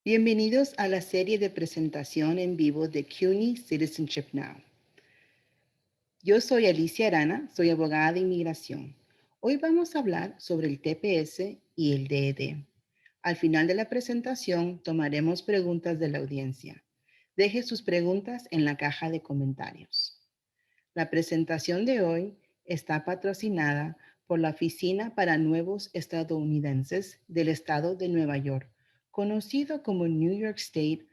Bienvenidos a la serie de presentación en vivo de CUNY Citizenship Now. Yo soy Alicia Arana, soy abogada de inmigración. Hoy vamos a hablar sobre el TPS y el DED. Al final de la presentación tomaremos preguntas de la audiencia. Deje sus preguntas en la caja de comentarios. La presentación de hoy está patrocinada por la Oficina para Nuevos Estadounidenses del Estado de Nueva York, conocido como New York State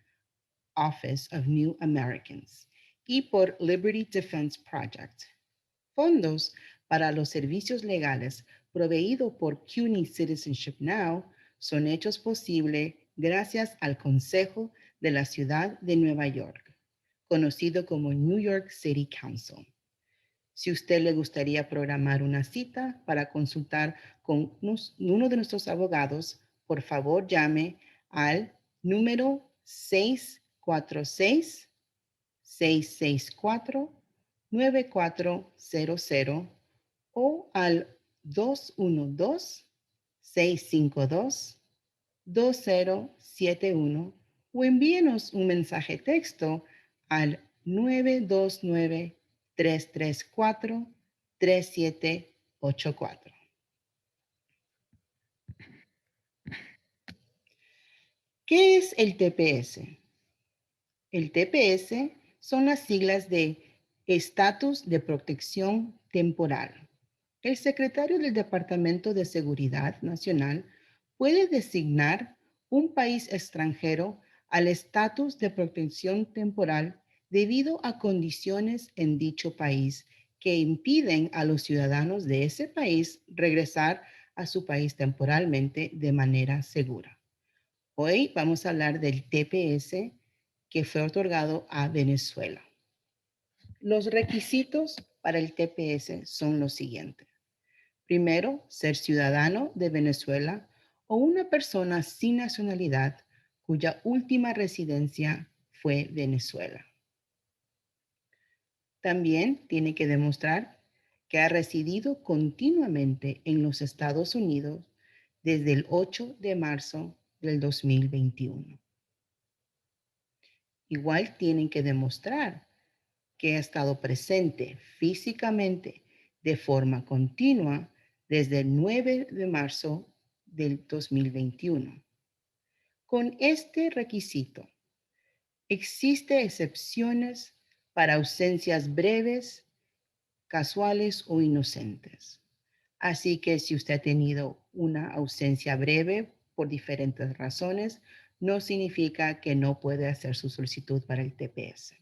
Office of New Americans, y por Liberty Defense Project. Fondos para los servicios legales proveídos por CUNY Citizenship Now son hechos posibles gracias al Consejo de la Ciudad de Nueva York, conocido como New York City Council. Si usted le gustaría programar una cita para consultar con uno de nuestros abogados, por favor llame al número 646-664-9400 o al 212-652-2071 o envíenos un mensaje texto al 929-334-3784. ¿Qué es el TPS? El TPS son las siglas de Estatus de Protección Temporal. El secretario del Departamento de Seguridad Nacional puede designar un país extranjero al estatus de protección temporal debido a condiciones en dicho país que impiden a los ciudadanos de ese país regresar a su país temporalmente de manera segura. Hoy vamos a hablar del TPS que fue otorgado a Venezuela. Los requisitos para el TPS son los siguientes. Primero, ser ciudadano de Venezuela o una persona sin nacionalidad cuya última residencia fue Venezuela. También tiene que demostrar que ha residido continuamente en los Estados Unidos desde el 8 de marzo del 2021. Igual tienen que demostrar que ha estado presente físicamente de forma continua desde el 9 de marzo del 2021. Con este requisito, existen excepciones para ausencias breves, casuales o inocentes. Así que si usted ha tenido una ausencia breve por diferentes razones, no significa que no puede hacer su solicitud para el TPS.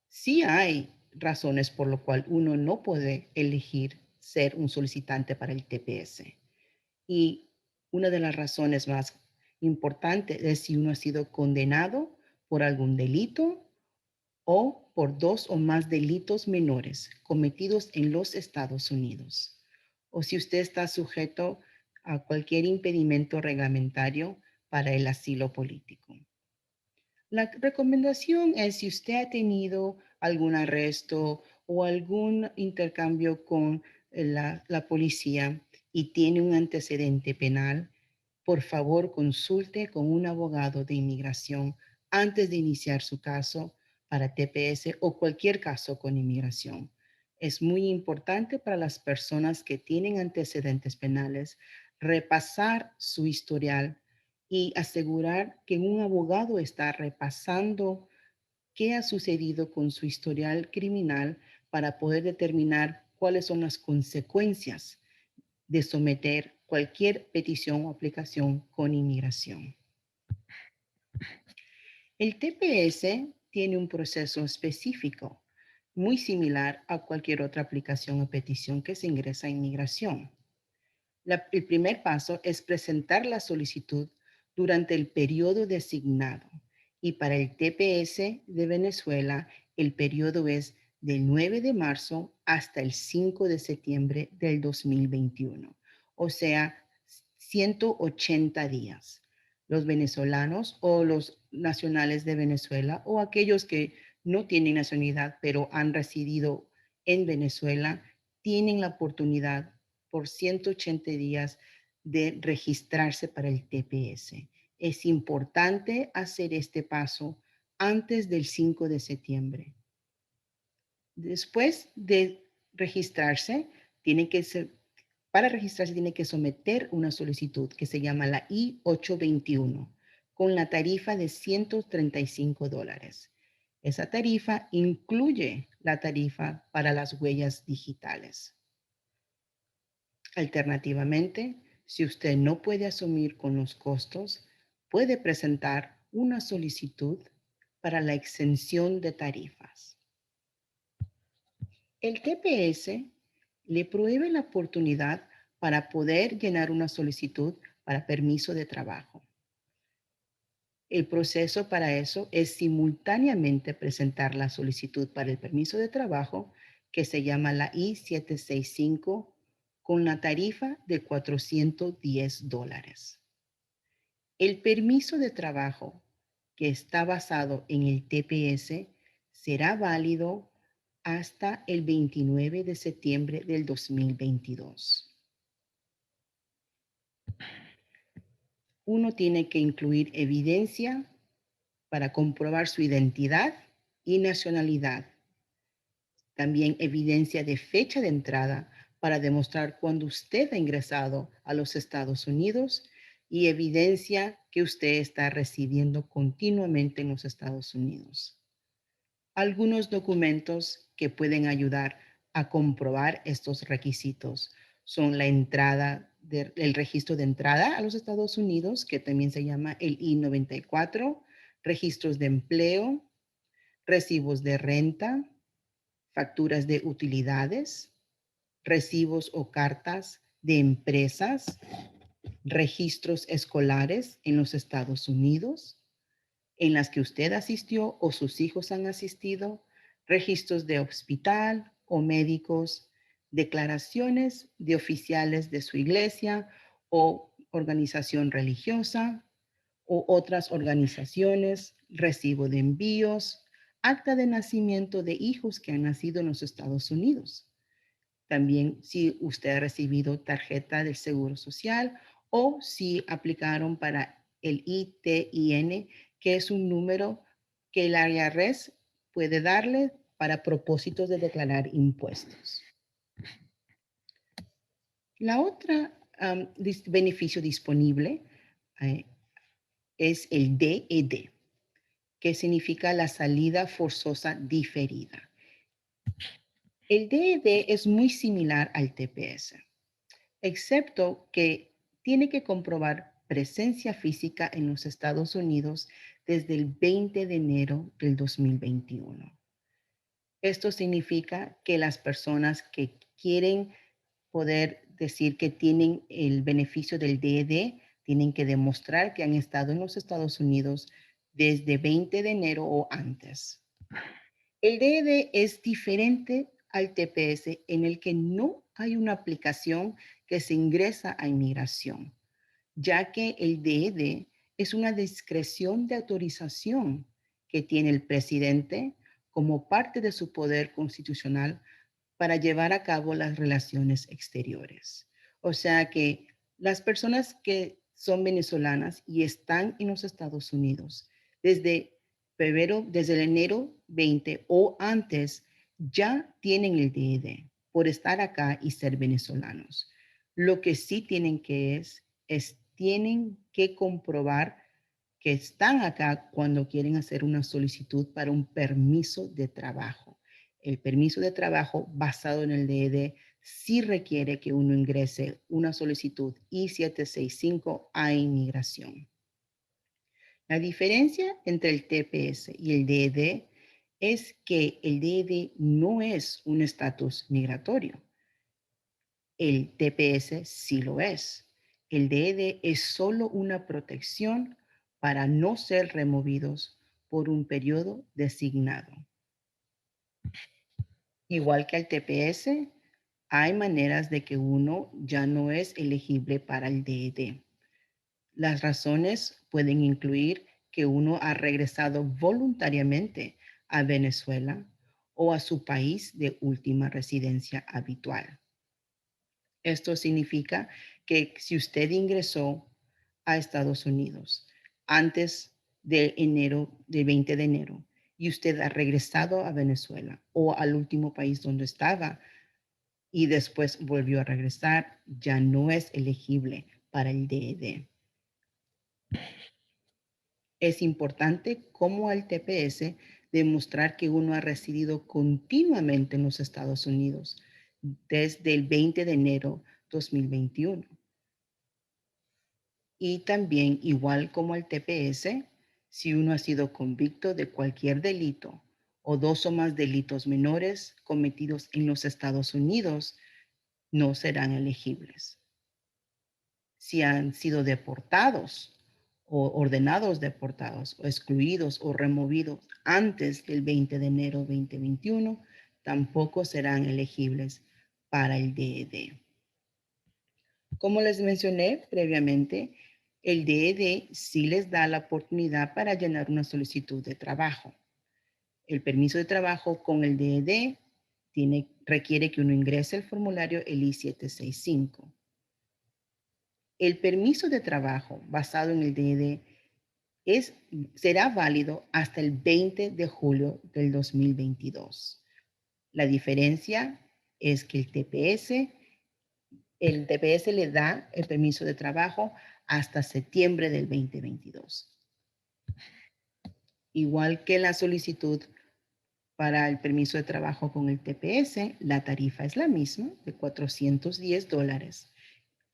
Sí hay razones por lo cual uno no puede elegir ser un solicitante para el TPS. Y una de las razones más importantes es si uno ha sido condenado por algún delito o por dos o más delitos menores cometidos en los Estados Unidos. O si usted está sujeto a cualquier impedimento reglamentario para el asilo político. La recomendación es si usted ha tenido algún arresto o algún intercambio con la policía y tiene un antecedente penal, por favor consulte con un abogado de inmigración antes de iniciar su caso para TPS o cualquier caso con inmigración. Es muy importante para las personas que tienen antecedentes penales repasar su historial y asegurar que un abogado está repasando qué ha sucedido con su historial criminal para poder determinar cuáles son las consecuencias de someter cualquier petición o aplicación con inmigración. El TPS tiene un proceso específico, muy similar a cualquier otra aplicación o petición que se ingresa a inmigración. El primer paso es presentar la solicitud durante el periodo designado y para el TPS de Venezuela el periodo es del 9 de marzo hasta el 5 de septiembre del 2021, o sea, 180 días. Los venezolanos o los nacionales de Venezuela o aquellos que no tienen nacionalidad pero han residido en Venezuela tienen la oportunidad por 180 días de registrarse para el TPS. Es importante hacer este paso antes del 5 de septiembre. Después de registrarse, para registrarse tiene que someter una solicitud que se llama la I-821 con la tarifa de $135. Esa tarifa incluye la tarifa para las huellas digitales. Alternativamente, si usted no puede asumir con los costos, puede presentar una solicitud para la exención de tarifas. El TPS le provee la oportunidad para poder llenar una solicitud para permiso de trabajo. El proceso para eso es simultáneamente presentar la solicitud para el permiso de trabajo, que se llama la I-765, con la tarifa de $410. El permiso de trabajo que está basado en el TPS será válido hasta el 29 de septiembre del 2022. Uno tiene que incluir evidencia para comprobar su identidad y nacionalidad. También evidencia de fecha de entrada para demostrar cuándo usted ha ingresado a los Estados Unidos y evidencia que usted está residiendo continuamente en los Estados Unidos. Algunos documentos que pueden ayudar a comprobar estos requisitos son el registro de entrada a los Estados Unidos, que también se llama el I-94, registros de empleo, recibos de renta, facturas de utilidades, recibos o cartas de empresas, registros escolares en los Estados Unidos, en las que usted asistió o sus hijos han asistido, registros de hospital o médicos, declaraciones de oficiales de su iglesia o organización religiosa o otras organizaciones, recibo de envíos, acta de nacimiento de hijos que han nacido en los Estados Unidos. También si usted ha recibido tarjeta del Seguro Social o si aplicaron para el ITIN, que es un número que el IRS puede darle para propósitos de declarar impuestos. La otra beneficio disponible es el DED, que significa la salida forzosa diferida. El DED es muy similar al TPS, excepto que tiene que comprobar presencia física en los Estados Unidos desde el 20 de enero del 2021. Esto significa que las personas que quieren poder decir que tienen el beneficio del DED tienen que demostrar que han estado en los Estados Unidos desde 20 de enero o antes. El DED es diferente al TPS en el que no hay una aplicación que se ingresa a inmigración, ya que el DED es una discreción de autorización que tiene el presidente como parte de su poder constitucional para llevar a cabo las relaciones exteriores. O sea que las personas que son venezolanas y están en los Estados Unidos desde el enero 20 o antes, ya tienen el DED por estar acá y ser venezolanos. Lo que sí tienen que tienen que comprobar que están acá cuando quieren hacer una solicitud para un permiso de trabajo. El permiso de trabajo basado en el DED sí requiere que uno ingrese una solicitud I-765 a inmigración. La diferencia entre el TPS y el DED es que el DED no es un estatus migratorio. El TPS sí lo es. El DED es solo una protección para no ser removidos por un periodo designado. Igual que el TPS, hay maneras de que uno ya no es elegible para el DED. Las razones pueden incluir que uno ha regresado voluntariamente a Venezuela o a su país de última residencia habitual. Esto significa que si usted ingresó a Estados Unidos antes del 20 de enero y usted ha regresado a Venezuela o al último país donde estaba y después volvió a regresar, ya no es elegible para el DED. Es importante, como al TPS, demostrar que uno ha residido continuamente en los Estados Unidos desde el 20 de enero 2021. Y también, igual como el TPS, si uno ha sido convicto de cualquier delito o dos o más delitos menores cometidos en los Estados Unidos, no serán elegibles. Si han sido deportados o ordenados deportados o excluidos o removidos antes del 20 de enero 2021, tampoco serán elegibles para el DED. Como les mencioné previamente, el DED sí les da la oportunidad para llenar una solicitud de trabajo. El permiso de trabajo con el DED requiere que uno ingrese el formulario el I-765. El permiso de trabajo basado en el DED será válido hasta el 20 de julio del 2022. La diferencia es que el TPS le da el permiso de trabajo hasta septiembre del 2022. Igual que la solicitud para el permiso de trabajo con el TPS, la tarifa es la misma, de $410.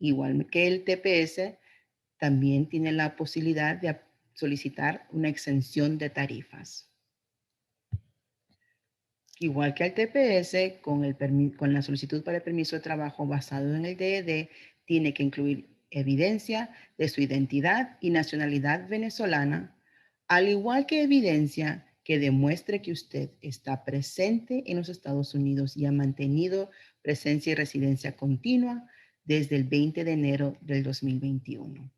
Igual que el TPS, también tiene la posibilidad de solicitar una exención de tarifas. Igual que al TPS, con la solicitud para el permiso de trabajo basado en el DED, tiene que incluir evidencia de su identidad y nacionalidad venezolana, al igual que evidencia que demuestre que usted está presente en los Estados Unidos y ha mantenido presencia y residencia continua desde el 20 de enero del 2021.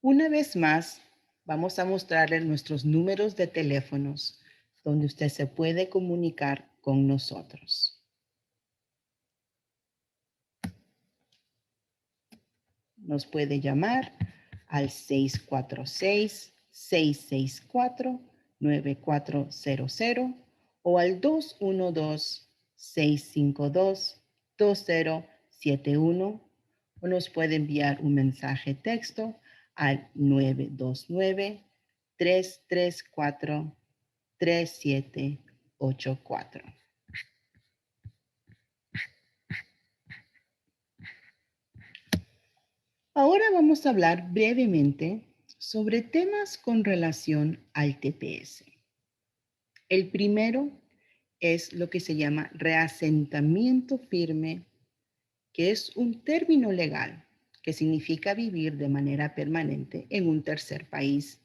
Una vez más, vamos a mostrarle nuestros números de teléfonos donde usted se puede comunicar con nosotros. Nos puede llamar al 646-664-9400 o al 212-652-2071 o nos puede enviar un mensaje texto al 929-334-3784. Ahora vamos a hablar brevemente sobre temas con relación al TPS. El primero es lo que se llama reasentamiento firme, que es un término legal que significa vivir de manera permanente en un tercer país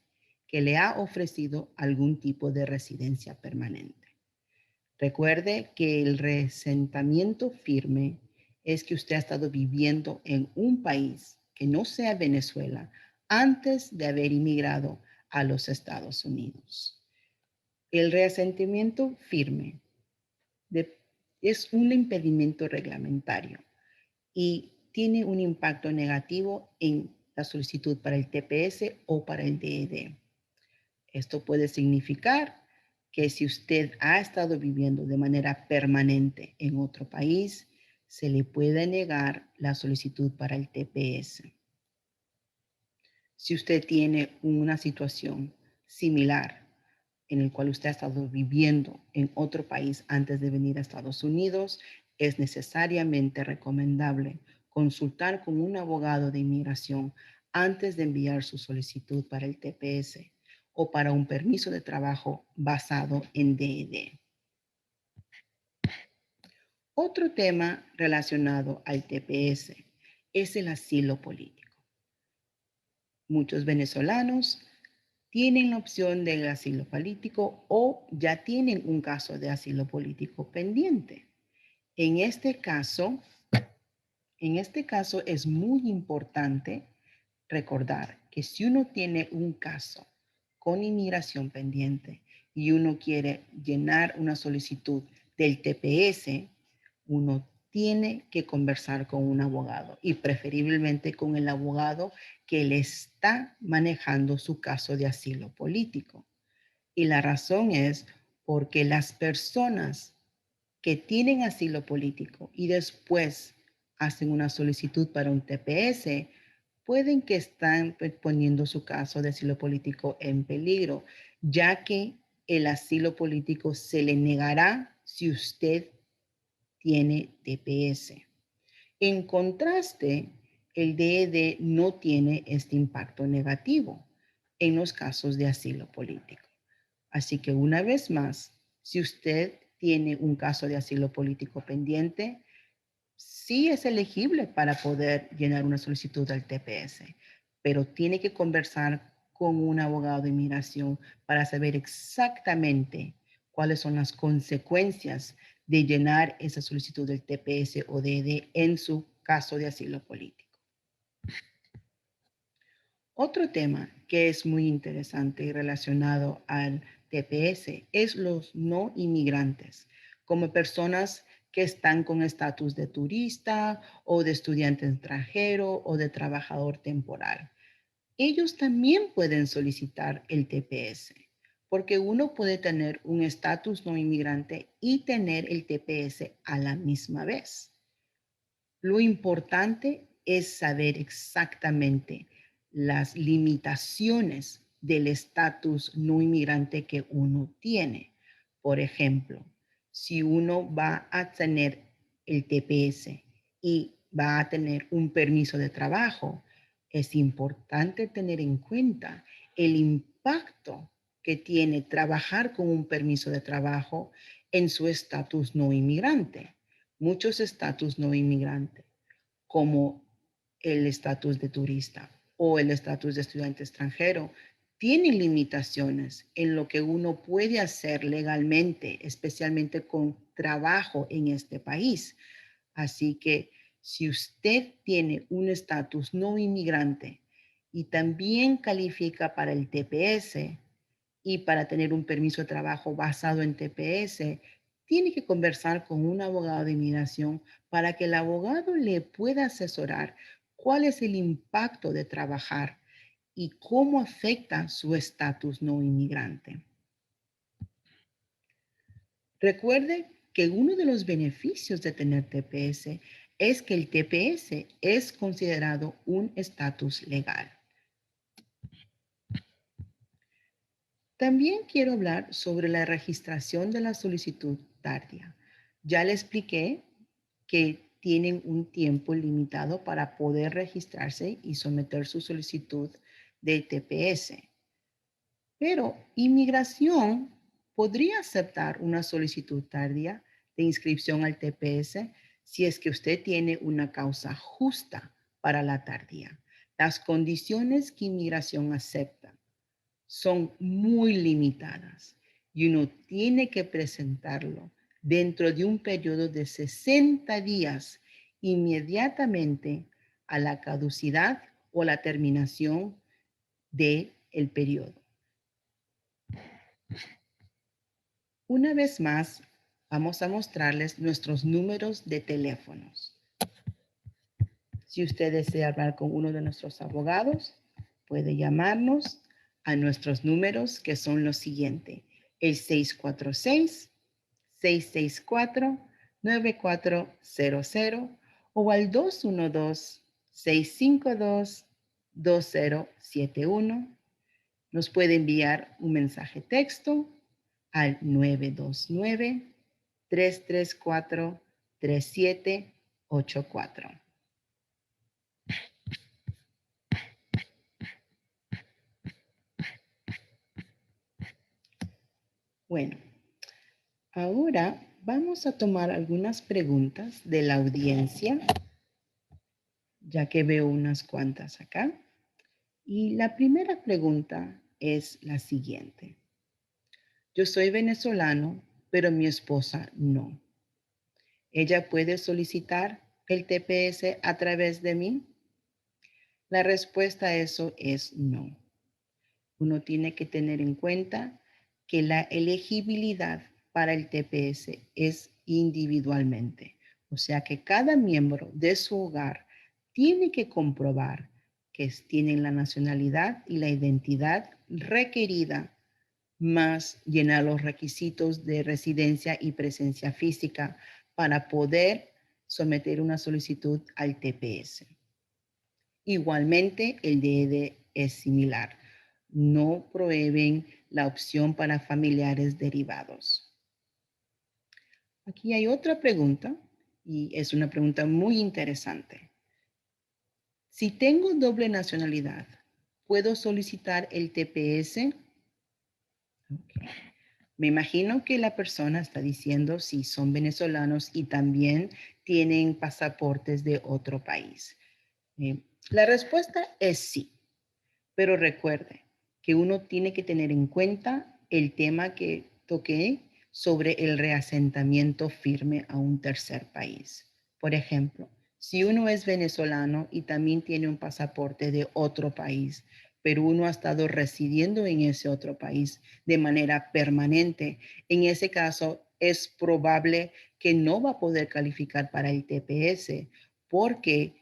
que le ha ofrecido algún tipo de residencia permanente. Recuerde que el reasentamiento firme es que usted ha estado viviendo en un país que no sea Venezuela antes de haber inmigrado a los Estados Unidos. El reasentamiento firme es un impedimento reglamentario y tiene un impacto negativo en la solicitud para el TPS o para el DED. Esto puede significar que si usted ha estado viviendo de manera permanente en otro país, se le puede negar la solicitud para el TPS. Si usted tiene una situación similar en el cual usted ha estado viviendo en otro país antes de venir a Estados Unidos, es necesariamente recomendable consultar con un abogado de inmigración antes de enviar su solicitud para el TPS o para un permiso de trabajo basado en DED. Otro tema relacionado al TPS es el asilo político. Muchos venezolanos tienen la opción del asilo político o ya tienen un caso de asilo político pendiente. En este caso es muy importante recordar que si uno tiene un caso con inmigración pendiente y uno quiere llenar una solicitud del TPS, uno tiene que conversar con un abogado y preferiblemente con el abogado que le está manejando su caso de asilo político. Y la razón es porque las personas que tienen asilo político y después hacen una solicitud para un TPS, pueden que están poniendo su caso de asilo político en peligro, ya que el asilo político se le negará si usted tiene TPS. En contraste, el DED no tiene este impacto negativo en los casos de asilo político. Así que una vez más, si usted tiene un caso de asilo político pendiente, sí es elegible para poder llenar una solicitud al TPS, pero tiene que conversar con un abogado de inmigración para saber exactamente cuáles son las consecuencias de llenar esa solicitud del TPS o DD en su caso de asilo político. Otro tema que es muy interesante y relacionado al TPS es los no inmigrantes, como personas que están con estatus de turista o de estudiante extranjero o de trabajador temporal. Ellos también pueden solicitar el TPS, porque uno puede tener un estatus no inmigrante y tener el TPS a la misma vez. Lo importante es saber exactamente las limitaciones del estatus no inmigrante que uno tiene. Por ejemplo, si uno va a tener el TPS y va a tener un permiso de trabajo, es importante tener en cuenta el impacto que tiene trabajar con un permiso de trabajo en su estatus no inmigrante. Muchos estatus no inmigrantes, como el estatus de turista o el estatus de estudiante extranjero, tienen limitaciones en lo que uno puede hacer legalmente, especialmente con trabajo en este país. Así que si usted tiene un estatus no inmigrante y también califica para el TPS y para tener un permiso de trabajo basado en TPS, tiene que conversar con un abogado de inmigración para que el abogado le pueda asesorar cuál es el impacto de trabajar y cómo afecta su estatus no inmigrante. Recuerde que uno de los beneficios de tener TPS es que el TPS es considerado un estatus legal. También quiero hablar sobre la registración de la solicitud tardía. Ya le expliqué que tienen un tiempo limitado para poder registrarse y someter su solicitud de TPS. Pero inmigración podría aceptar una solicitud tardía de inscripción al TPS si es que usted tiene una causa justa para la tardía. Las condiciones que inmigración acepta son muy limitadas y uno tiene que presentarlo dentro de un periodo de 60 días inmediatamente a la caducidad o la terminación del periodo. Una vez más, vamos a mostrarles nuestros números de teléfonos. Si usted desea hablar con uno de nuestros abogados, puede llamarnos a nuestros números que son los siguientes: el 646-664-9400 o al 212-652-2071. Nos puede enviar un mensaje texto al 929-334-3784. Bueno, ahora vamos a tomar algunas preguntas de la audiencia, ya que veo unas cuantas acá. Y la primera pregunta es la siguiente. Yo soy venezolano, pero mi esposa no. ¿Ella puede solicitar el TPS a través de mí? La respuesta a eso es no. Uno tiene que tener en cuenta que la elegibilidad para el TPS es individualmente. O sea que cada miembro de su hogar tiene que comprobar que tienen la nacionalidad y la identidad requerida, más llenar los requisitos de residencia y presencia física para poder someter una solicitud al TPS. Igualmente, el DED es similar. No prohíben la opción para familiares derivados. Aquí hay otra pregunta y es una pregunta muy interesante. Si tengo doble nacionalidad, ¿puedo solicitar el TPS? Okay. Me imagino que la persona está diciendo si son venezolanos y también tienen pasaportes de otro país. La respuesta es sí, pero recuerde que uno tiene que tener en cuenta el tema que toqué sobre el reasentamiento firme a un tercer país. Por ejemplo, si uno es venezolano y también tiene un pasaporte de otro país, pero uno ha estado residiendo en ese otro país de manera permanente, en ese caso es probable que no va a poder calificar para el TPS porque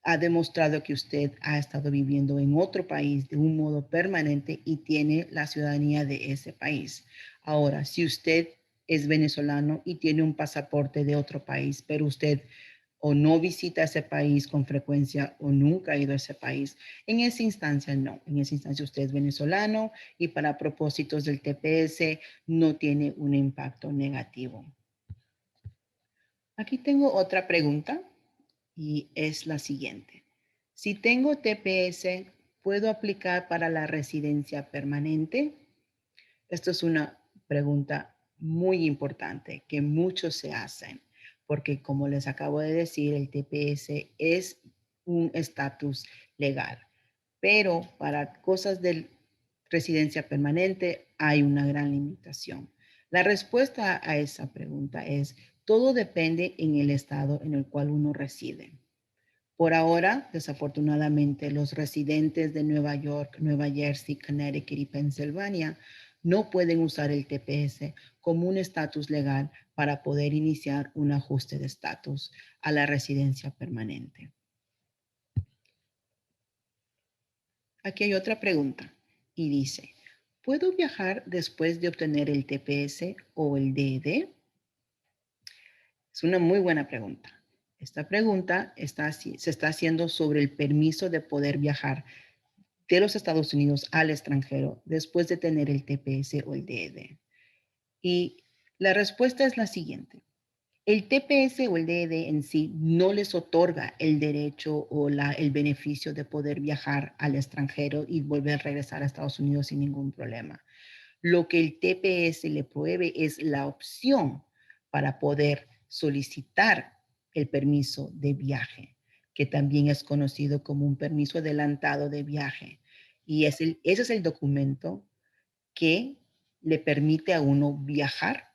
ha demostrado que usted ha estado viviendo en otro país de un modo permanente y tiene la ciudadanía de ese país. Ahora, si usted es venezolano y tiene un pasaporte de otro país, pero usted o no visita ese país con frecuencia o nunca ha ido a ese país, en esa instancia no. En esa instancia usted es venezolano y para propósitos del TPS no tiene un impacto negativo. Aquí tengo otra pregunta y es la siguiente. Si tengo TPS, ¿puedo aplicar para la residencia permanente? Esto es una pregunta muy importante que muchos se hacen, porque como les acabo de decir, el TPS es un estatus legal, pero para cosas de residencia permanente hay una gran limitación. La respuesta a esa pregunta es, todo depende en el estado en el cual uno reside. Por ahora, desafortunadamente, los residentes de Nueva York, Nueva Jersey, Connecticut y Pensilvania no pueden usar el TPS como un estatus legal para poder iniciar un ajuste de estatus a la residencia permanente. Aquí hay otra pregunta y dice, ¿puedo viajar después de obtener el TPS o el DED? Es una muy buena pregunta. Esta pregunta se está haciendo sobre el permiso de poder viajar de los Estados Unidos al extranjero después de tener el TPS o el DED. Y la respuesta es la siguiente. El TPS o el DED en sí no les otorga el derecho o el beneficio de poder viajar al extranjero y volver a regresar a Estados Unidos sin ningún problema. Lo que el TPS le provee es la opción para poder solicitar el permiso de viaje, que también es conocido como un permiso adelantado de viaje. Y ese es el documento que le permite a uno viajar,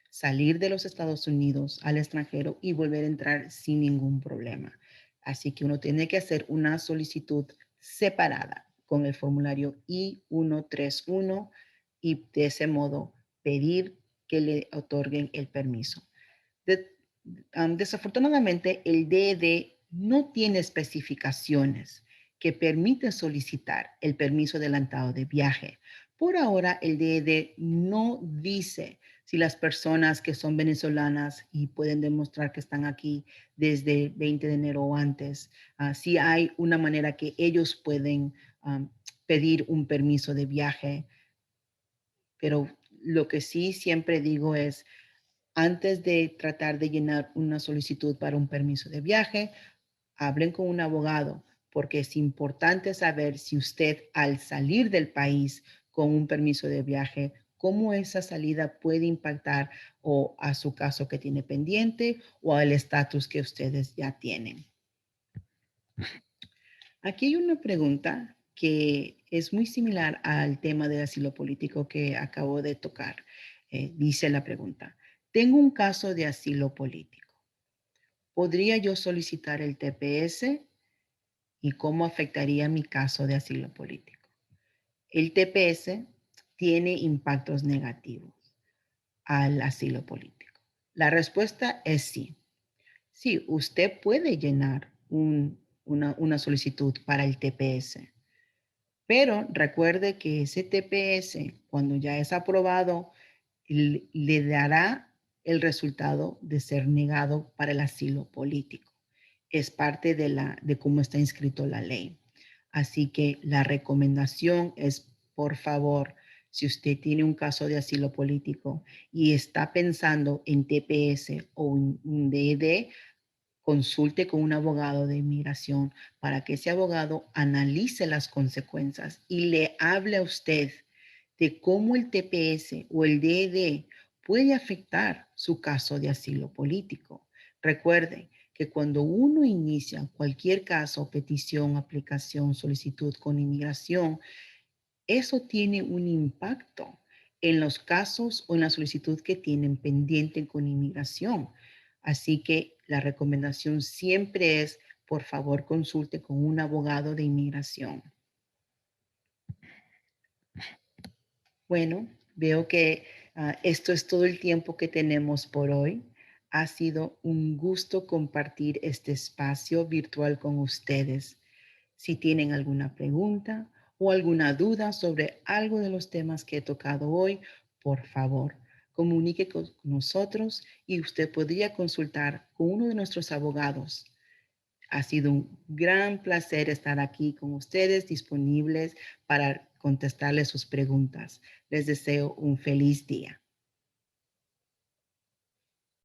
salir de los Estados Unidos al extranjero y volver a entrar sin ningún problema. Así que uno tiene que hacer una solicitud separada con el formulario I-131 y de ese modo pedir que le otorguen el permiso. Desafortunadamente, el DED no tiene especificaciones que permiten solicitar el permiso adelantado de viaje. Por ahora, el DED no dice si las personas que son venezolanas y pueden demostrar que están aquí desde el 20 de enero o antes, si hay una manera que ellos pueden pedir un permiso de viaje. Pero lo que sí siempre digo es, antes de tratar de llenar una solicitud para un permiso de viaje, hablen con un abogado, porque es importante saber si usted al salir del país con un permiso de viaje, cómo esa salida puede impactar o a su caso que tiene pendiente o al estatus que ustedes ya tienen. Aquí hay una pregunta que es muy similar al tema del asilo político que acabo de tocar. Dice la pregunta, tengo un caso de asilo político. ¿Podría yo solicitar el TPS y cómo afectaría mi caso de asilo político? El TPS tiene impactos negativos al asilo político. La respuesta es sí. Sí, usted puede llenar una solicitud para el TPS, pero recuerde que ese TPS, cuando ya es aprobado, le dará el resultado de ser negado para el asilo político. Es parte de cómo está inscrito la ley. Así que la recomendación es, por favor, si usted tiene un caso de asilo político y está pensando en TPS o un DED, consulte con un abogado de inmigración para que ese abogado analice las consecuencias y le hable a usted de cómo el TPS o el DED puede afectar su caso de asilo político. Recuerde que cuando uno inicia cualquier caso, petición, aplicación, solicitud con inmigración, eso tiene un impacto en los casos o en la solicitud que tienen pendiente con inmigración. Así que la recomendación siempre es, por favor, consulte con un abogado de inmigración. Bueno, veo que esto es todo el tiempo que tenemos por hoy. Ha sido un gusto compartir este espacio virtual con ustedes. Si tienen alguna pregunta o alguna duda sobre algo de los temas que he tocado hoy, por favor, comunique con nosotros y usted podría consultar con uno de nuestros abogados. Ha sido un gran placer estar aquí con ustedes, disponibles para contestarles sus preguntas. Les deseo un feliz día.